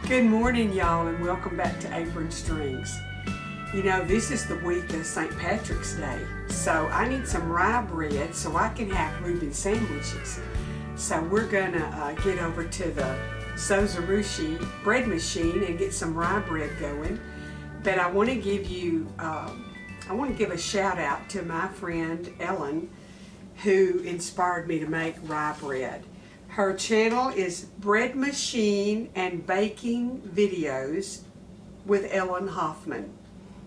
Good morning, y'all, and welcome back to Apron Strings. You know, this is the week of St. Patrick's Day, so I need some rye bread so I can have Reuben sandwiches. So we're gonna get over to the Zozarushi bread machine and get some rye bread going. But I want to give a shout out to my friend Ellen, who inspired me to make rye bread. Her channel is Bread Machine and Baking Videos with Ellen Hoffman.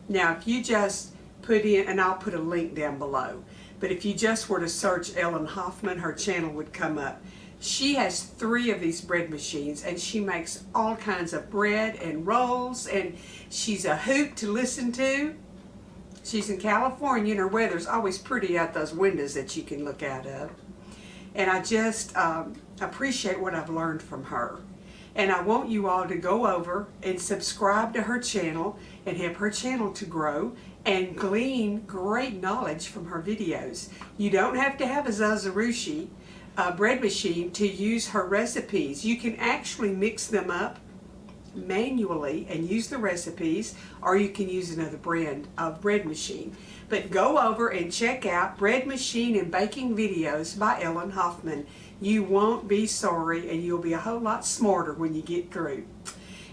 Now, if you just put in, and I'll put a link down below, but if you just were to search Ellen Hoffman, her channel would come up. She has 3 of these bread machines, and she makes all kinds of bread and rolls, and she's a hoot to listen to. She's in California, and her weather's always pretty out those windows that you can look out of. And I just appreciate what I've learned from her. And I want you all to go over and subscribe to her channel and help her channel to grow and glean great knowledge from her videos. You don't have to have a Zozarushi bread machine to use her recipes. You can actually mix them up manually and use the recipes, or you can use another brand of bread machine. But go over and check out Bread Machine and Baking Videos by Ellen Hoffman. You won't be sorry, and you'll be a whole lot smarter when you get through.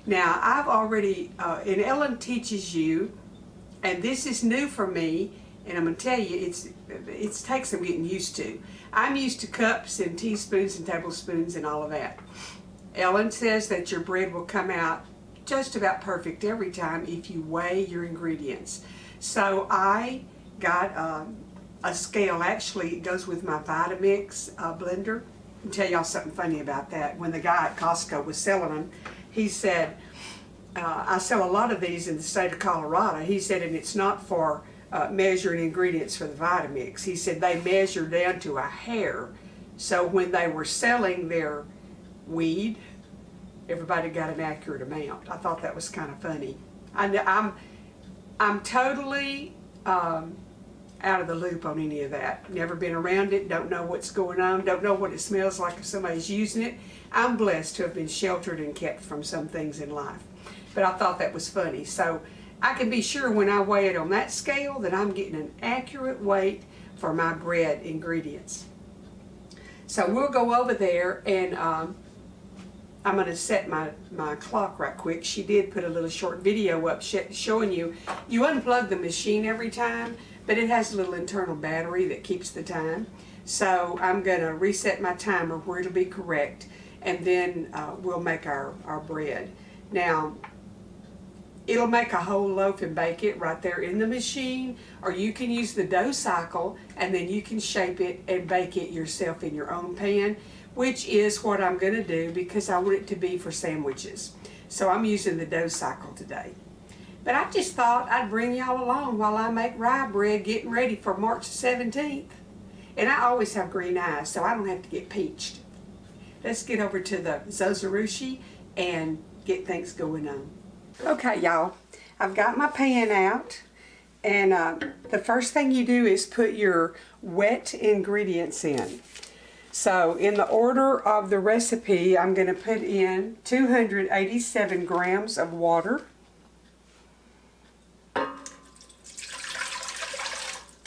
Now, I've already, and Ellen teaches you, and this is new for me, and I'm going to tell you, it takes some getting used to. I'm used to cups and teaspoons and tablespoons and all of that. Ellen says that your bread will come out just about perfect every time if you weigh your ingredients. So I got a scale. Actually, it goes with my Vitamix blender. I'll tell y'all something funny about that. When the guy at Costco was selling them, he said, I sell a lot of these in the state of Colorado. He said, and it's not for measuring ingredients for the Vitamix. He said they measure down to a hair. So when they were selling their weed, everybody got an accurate amount. I thought that was kind of funny. I'm totally out of the loop on any of that. Never been around it, don't know what's going on, don't know what it smells like if somebody's using it. I'm blessed to have been sheltered and kept from some things in life. But I thought that was funny. So I can be sure when I weigh it on that scale that I'm getting an accurate weight for my bread ingredients. So we'll go over there, and I'm going to set my clock right quick. She did put a little short video up showing you unplug the machine every time, but it has a little internal battery that keeps the time. So I'm going to reset my timer where it'll be correct, and then we'll make our bread. Now, it'll make a whole loaf and bake it right there in the machine, or you can use the dough cycle, and then you can shape it and bake it yourself in your own pan, which is what I'm going to do because I want it to be for sandwiches. So I'm using the dough cycle today. But I just thought I'd bring y'all along while I make rye bread, getting ready for March 17th. And I always have green eyes, so I don't have to get peached. Let's get over to the Zozarushi and get things going on. Okay, y'all, I've got my pan out, and the first thing you do is put your wet ingredients in. So in the order of the recipe, I'm going to put in 287 grams of water.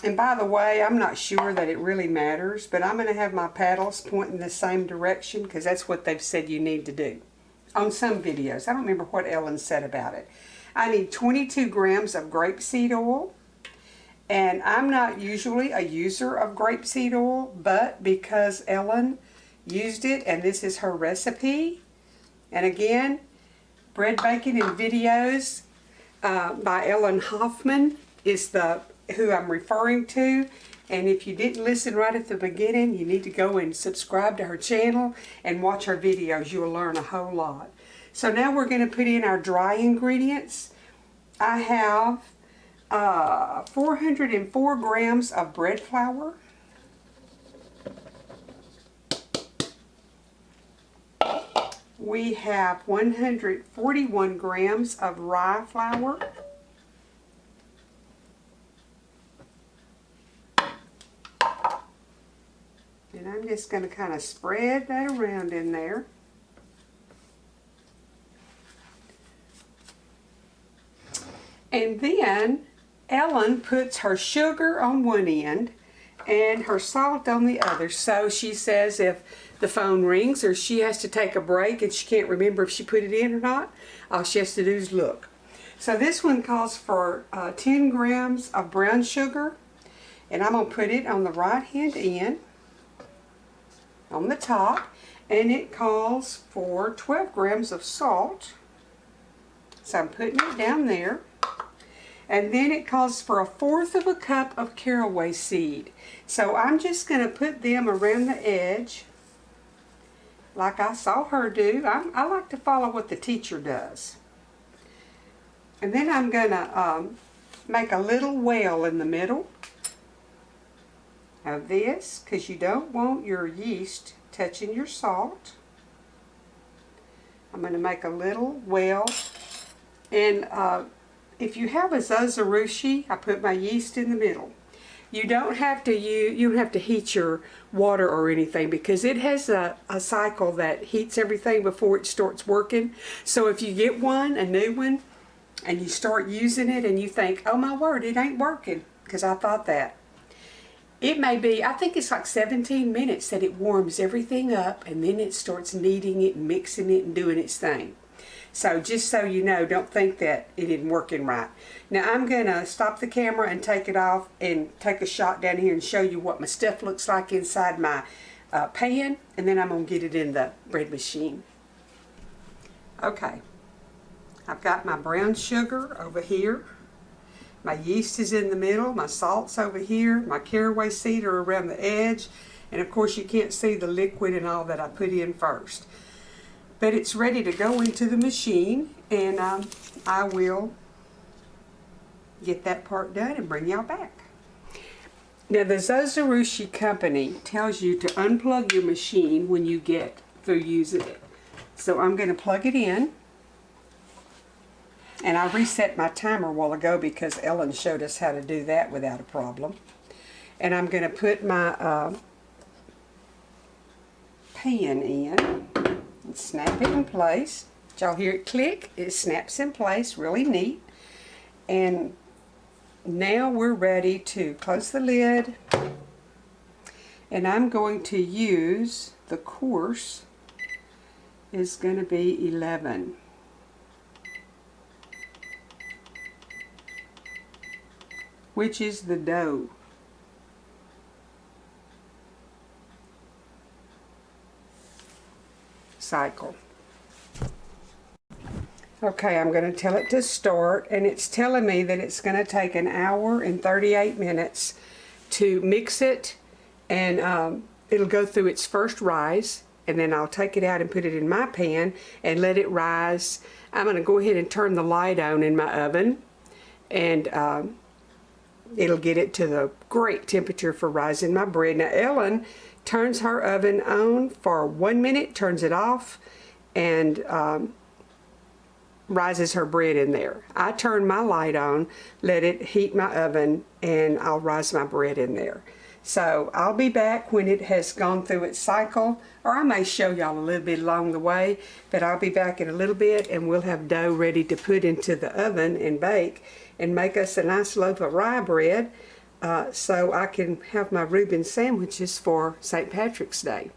And by the way, I'm not sure that it really matters, but I'm going to have my paddles pointing the same direction because that's what they've said you need to do on some videos. I don't remember what Ellen said about it. I need 22 grams of grapeseed oil. And I'm not usually a user of grapeseed oil, but because Ellen used it and this is her recipe, and again, Bread Baking and Videos by Ellen Hoffman is who I'm referring to. And if you didn't listen right at the beginning, you need to go and subscribe to her channel and watch her videos. You'll learn a whole lot. So now we're going to put in our dry ingredients. I have 404 grams of bread flour, we have 141 grams of rye flour, and I'm just going to kind of spread that around in there. And then Ellen puts her sugar on one end and her salt on the other. So she says if the phone rings or she has to take a break and she can't remember if she put it in or not, all she has to do is look. So this one calls for 10 grams of brown sugar, and I'm going to put it on the right hand end on the top, and it calls for 12 grams of salt. So I'm putting it down there. And then it calls for 1/4 cup of caraway seed. So I'm just going to put them around the edge like I saw her do. I like to follow what the teacher does. And then I'm going to make a little well in the middle of this, because you don't want your yeast touching your salt. I'm going to make a little well, and if you have a zozarushi, I put my yeast in the middle. You don't have to heat your water or anything, because it has a cycle that heats everything before it starts working. So if you get a new one, and you start using it and you think, oh my word, it ain't working, because I thought that. It may be, I think it's like 17 minutes that it warms everything up, and then it starts kneading it and mixing it and doing its thing. So just so you know, don't think that it isn't working right. Now I'm going to stop the camera and take it off and take a shot down here and show you what my stuff looks like inside my pan, and then I'm going to get it in the bread machine. Okay, I've got my brown sugar over here. My yeast is in the middle, my salt's over here, my caraway seed are around the edge, and of course you can't see the liquid and all that I put in first. But it's ready to go into the machine, and I will get that part done and bring y'all back. Now the zozarushi company tells you to unplug your machine when you get through using it. So I'm going to plug it in. And I reset my timer a while ago because Ellen showed us how to do that without a problem. And I'm going to put my pan in and snap it in place. Did y'all hear it click? It snaps in place, really neat. And now we're ready to close the lid. And I'm going to use, the course is going to be 11. Which is the dough. Cycle. Okay, I'm going to tell it to start, and it's telling me that it's going to take 1 hour and 38 minutes to mix it, and it'll go through its first rise, and then I'll take it out and put it in my pan and let it rise. I'm going to go ahead and turn the light on in my oven, and it'll get it to the great temperature for rising my bread. Now Ellen turns her oven on for 1 minute, turns it off, and rises her bread in there. I turn my light on, let it heat my oven, and I'll rise my bread in there. So I'll be back when it has gone through its cycle, or I may show y'all a little bit along the way, but I'll be back in a little bit and we'll have dough ready to put into the oven and bake and make us a nice loaf of rye bread so I can have my Reuben sandwiches for St. Patrick's Day.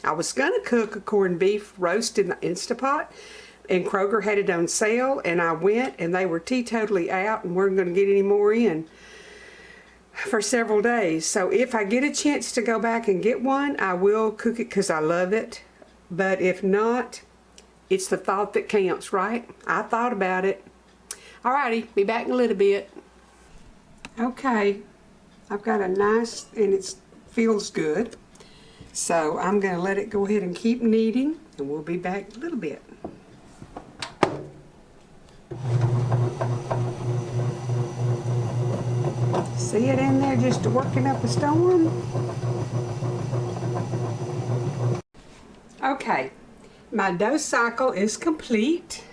I was going to cook a corned beef roast in the Instapot, and Kroger had it on sale, and I went and they were teetotally out and weren't going to get any more in for several days. So if I get a chance to go back and get one, I will cook it because I love it. But if not, it's the thought that counts, right? I thought about it. Alrighty, be back in a little bit. Okay, I've got a nice, and it feels good. So I'm going to let it go ahead and keep kneading, and we'll be back in a little bit. See it in there just working up a storm? Okay, my dough cycle is complete.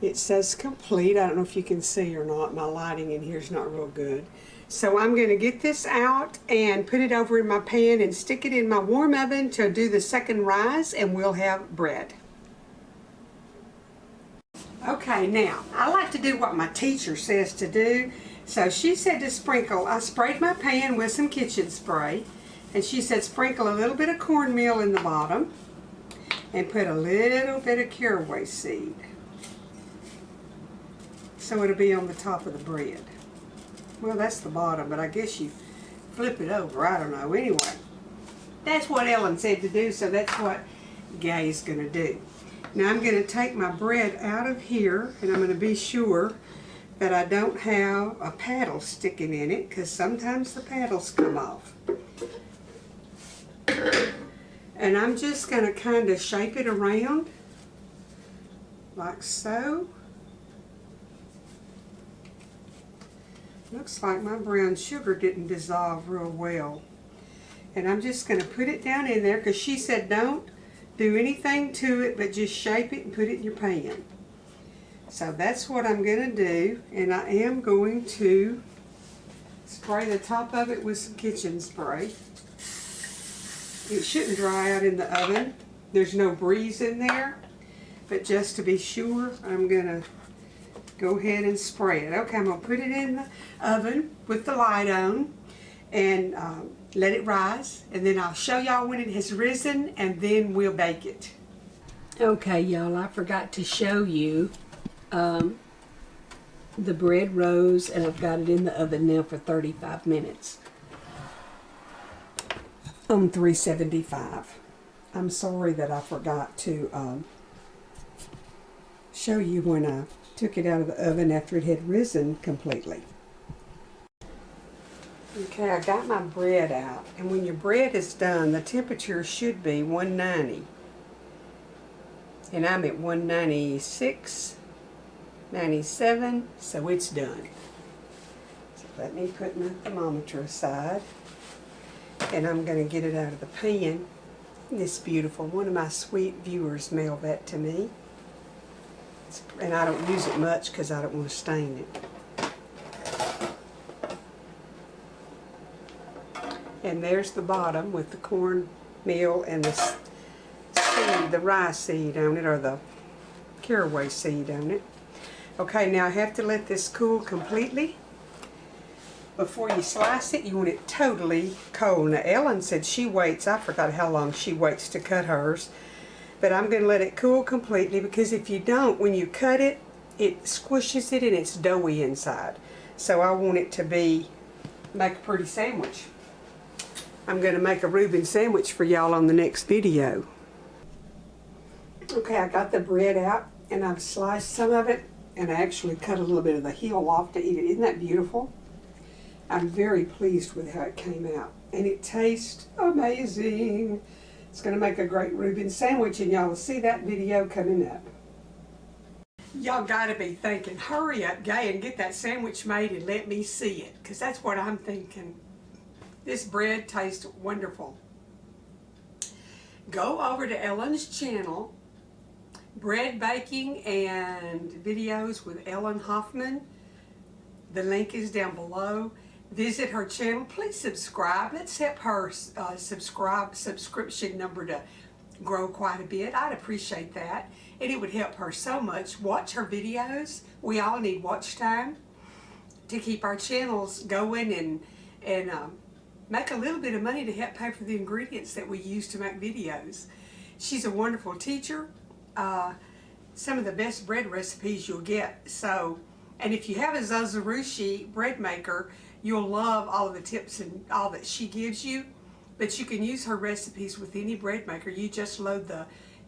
It says complete. I don't know if you can see or not. My lighting in here is not real good. So I'm going to get this out and put it over in my pan and stick it in my warm oven to do the second rise, and we'll have bread. Okay, now, I like to do what my teacher says to do. So she said to sprinkle, I sprayed my pan with some kitchen spray, and she said sprinkle a little bit of cornmeal in the bottom and put a little bit of caraway seed. So it'll be on the top of the bread. Well, that's the bottom, but I guess you flip it over. I don't know. Anyway, that's what Ellen said to do, so that's what Gay's going to do. Now I'm going to take my bread out of here, and I'm going to be sure that I don't have a paddle sticking in it, because sometimes the paddles come off. And I'm just going to kind of shape it around, like so. Looks like my brown sugar didn't dissolve real well. And I'm just going to put it down in there, because she said don't do anything to it, but just shape it and put it in your pan. So that's what I'm going to do, and I am going to spray the top of it with some kitchen spray. It shouldn't dry out in the oven. There's no breeze in there, but just to be sure, I'm going to go ahead and spray it. Okay, I'm going to put it in the oven with the light on and let it rise, and then I'll show y'all when it has risen, and then we'll bake it. Okay, y'all, I forgot to show you the bread rose, and I've got it in the oven now for 35 minutes on 375. I'm sorry that I forgot to show you when I took it out of the oven after it had risen completely. Okay, I got my bread out, and when your bread is done, the temperature should be 190. And I'm at 196, 97, so it's done. So let me put my thermometer aside, and I'm going to get it out of the pan. It's beautiful. One of my sweet viewers mailed that to me. And I don't use it much because I don't want to stain it. And there's the bottom with the cornmeal and the seed, the rye seed on it, or the caraway seed on it. Okay, now I have to let this cool completely. Before you slice it, you want it totally cold. Now Ellen said she waits, I forgot how long she waits to cut hers, but I'm going to let it cool completely, because if you don't, when you cut it, it squishes it and it's doughy inside. So I want it to make a pretty sandwich. I'm going to make a Reuben sandwich for y'all on the next video. Okay, I got the bread out, and I've sliced some of it, and I actually cut a little bit of the heel off to eat it. Isn't that beautiful? I'm very pleased with how it came out, and it tastes amazing. It's going to make a great Reuben sandwich, and y'all will see that video coming up. Y'all got to be thinking, hurry up, Gay, and get that sandwich made and let me see it, because that's what I'm thinking. This bread tastes wonderful. Go over to Ellen's channel, Bread Baking and Videos with Ellen Hoffman. The link is down below. Visit her channel. Please subscribe. Let's help her subscription number to grow quite a bit. I'd appreciate that. And it would help her so much. Watch her videos. We all need watch time to keep our channels going and make a little bit of money to help pay for the ingredients that we use to make videos. She's a wonderful teacher. Some of the best bread recipes you'll get. So, and if you have a Zozorushi bread maker, you'll love all of the tips and all that she gives you. But you can use her recipes with any bread maker. You just load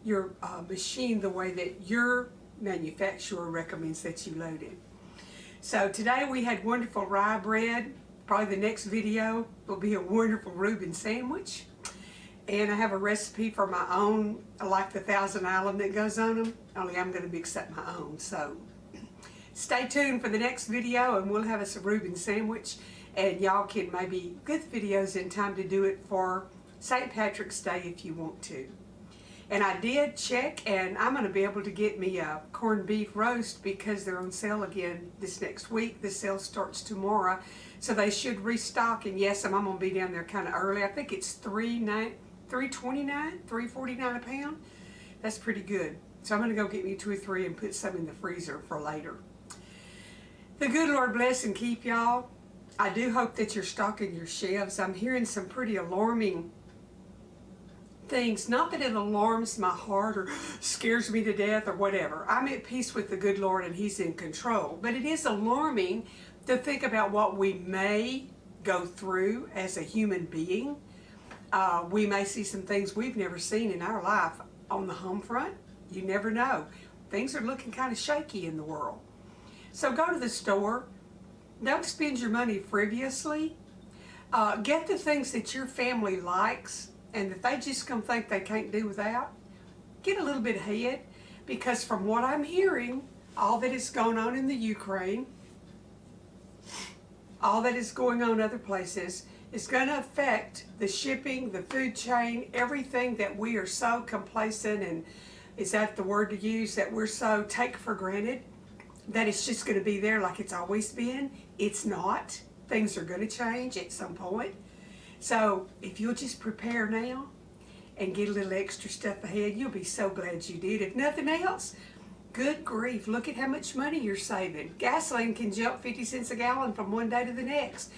your machine the way that your manufacturer recommends that you load it. So today we had wonderful rye bread. Probably the next video will be a wonderful Reuben sandwich. And I have a recipe for my own, like the Thousand Island that goes on them, only I'm going to mix up my own. So stay tuned for the next video, and we'll have us a Reuben sandwich, and y'all can maybe get the videos in time to do it for St. Patrick's Day if you want to. And I did check, and I'm going to be able to get me a corned beef roast because they're on sale again this next week. The sale starts tomorrow, so they should restock. And yes, I'm going to be down there kind of early. I think it's $3.29, $3.49 a pound. That's pretty good. So I'm going to go get me 2 or 3 and put some in the freezer for later. The good Lord bless and keep y'all. I do hope that you're stocking your shelves. I'm hearing some pretty alarming things. Not that it alarms my heart or scares me to death or whatever. I'm at peace with the good Lord and He's in control. But it is alarming to think about what we may go through as a human being. We may see some things we've never seen in our life on the home front. You never know. Things are looking kind of shaky in the world. So go to the store. Don't spend your money frivolously. Get the things that your family likes and that they just gonna think they can't do without. Get a little bit ahead, because from what I'm hearing, all that is going on in the Ukraine, all that is going on other places, is going to affect the shipping, the food chain, everything that we are so complacent, and is that the word to use, that we're so take for granted, that it's just going to be there like it's always been. It's not. Things are going to change at some point. So if you'll just prepare now and get a little extra stuff ahead, you'll be so glad you did. If nothing else, good grief, look at how much money you're saving. Gasoline can jump 50 cents a gallon from one day to the next.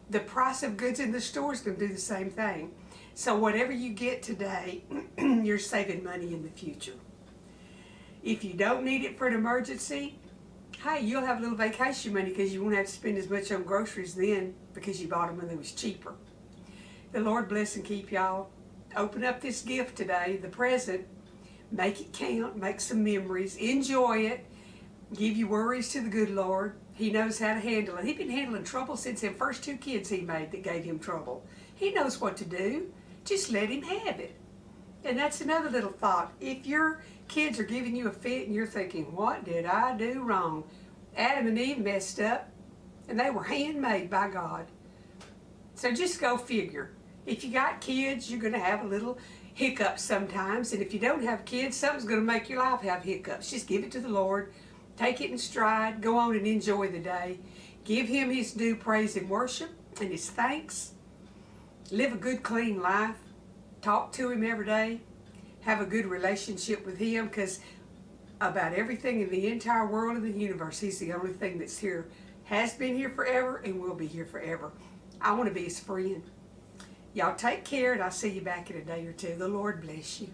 The price of goods in the store is going to do the same thing. So whatever you get today, you're saving money in the future. If you don't need it for an emergency, hey, you'll have a little vacation money because you won't have to spend as much on groceries then because you bought them when they was cheaper. The Lord bless and keep y'all. Open up this gift today, the present. Make it count. Make some memories. Enjoy it. Give your worries to the good Lord. He knows how to handle it. He's been handling trouble since the first 2 kids he made that gave him trouble. He knows what to do. Just let him have it. And that's another little thought. If your kids are giving you a fit and you're thinking, what did I do wrong? Adam and Eve messed up, and they were handmade by God. So just go figure. If you got kids, you're going to have a little hiccups sometimes. And if you don't have kids, something's going to make your life have hiccups. Just give it to the Lord. Take it in stride. Go on and enjoy the day. Give Him His due praise and worship and His thanks. Live a good, clean life. Talk to Him every day. Have a good relationship with Him, because about everything in the entire world of the universe, He's the only thing that's here, has been here forever, and will be here forever. I want to be His friend. Y'all take care, and I'll see you back in a day or two. The Lord bless you.